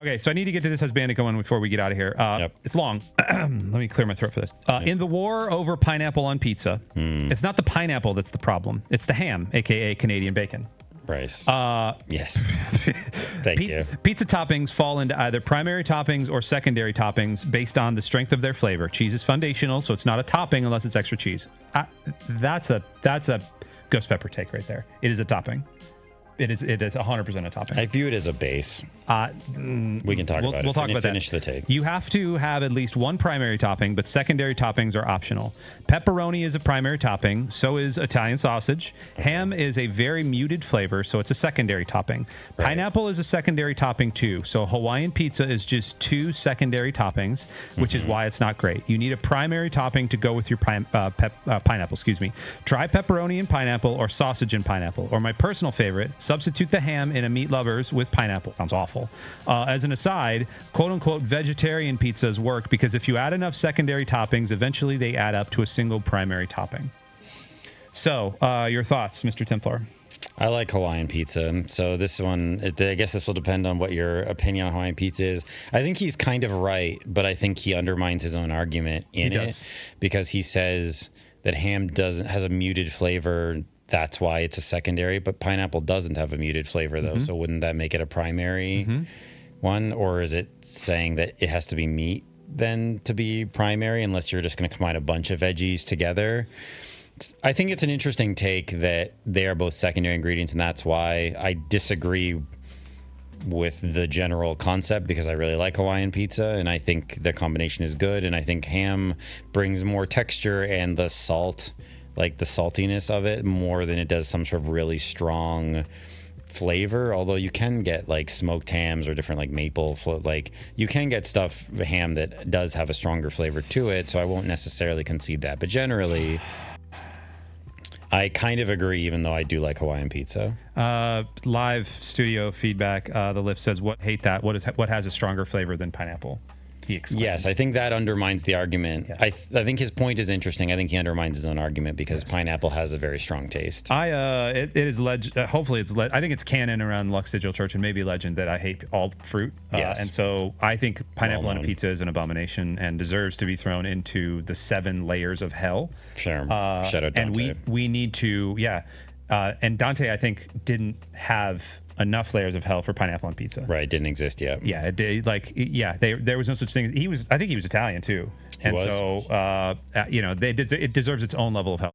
Okay, so I need to get to this Hispanic one before we get out of here. It's long. Let me clear my throat for this. In the war over pineapple on pizza, it's not the pineapple that's the problem. It's the ham, a.k.a. Canadian bacon. Rice. Yes. Thank you. Pizza toppings fall into either primary toppings or secondary toppings based on the strength of their flavor. Cheese is foundational, so it's not a topping unless it's extra cheese. That's a ghost pepper take right there. It is a topping. It is 100% a topping. I view it as a base. We can talk about it. We'll talk about finish that. The take. You have to have at least one primary topping, but secondary toppings are optional. Pepperoni is a primary topping. So is Italian sausage. Okay. Ham is a very muted flavor, so it's a secondary topping. Right. Pineapple is a secondary topping too. So Hawaiian pizza is just 2 secondary toppings, which is why it's not great. You need a primary topping to go with your pineapple. Try pepperoni and pineapple or sausage and pineapple. Or my personal favorite, substitute the ham in a meat lovers with pineapple. Sounds awful. As an aside, quote-unquote vegetarian pizzas work because if you add enough secondary toppings, eventually they add up to a single primary topping. So, your thoughts, Mr. Templar? I like Hawaiian pizza. So this one, I guess this will depend on what your opinion on Hawaiian pizza is. I think he's kind of right, but I think he undermines his own argument in it because he says that ham has a muted flavor. That's why it's a secondary, but pineapple doesn't have a muted flavor though. So wouldn't that make it a primary one? Or is it saying that it has to be meat then to be primary unless you're just going to combine a bunch of veggies together? I think it's an interesting take that they are both secondary ingredients, and that's why I disagree with the general concept because I really like Hawaiian pizza and I think the combination is good, and I think ham brings more texture and the salt, like the saltiness of it, more than it does some sort of really strong flavor. Although you can get like smoked hams or different like maple like you can get ham that does have a stronger flavor to it, so I won't necessarily concede that, but generally I kind of agree, even though I do like Hawaiian pizza. Live studio feedback. The lift says, hate that. What has a stronger flavor than pineapple? He exclaimed. Yes, I think that undermines the argument. Yes. I think his point is interesting. I think he undermines his own argument because pineapple has a very strong taste. It is hopefully it's I think it's canon around Lux Digital Church and maybe legend that I hate all fruit. And so I think pineapple on a pizza is an abomination and deserves to be thrown into the 7 layers of hell. Sure. Shout out Dante. And we need to, and Dante, I think, didn't have enough layers of hell for pineapple on pizza. Right, didn't exist yet. Yeah, it did. There was no such thing. I think he was Italian too, so it deserves its own level of hell.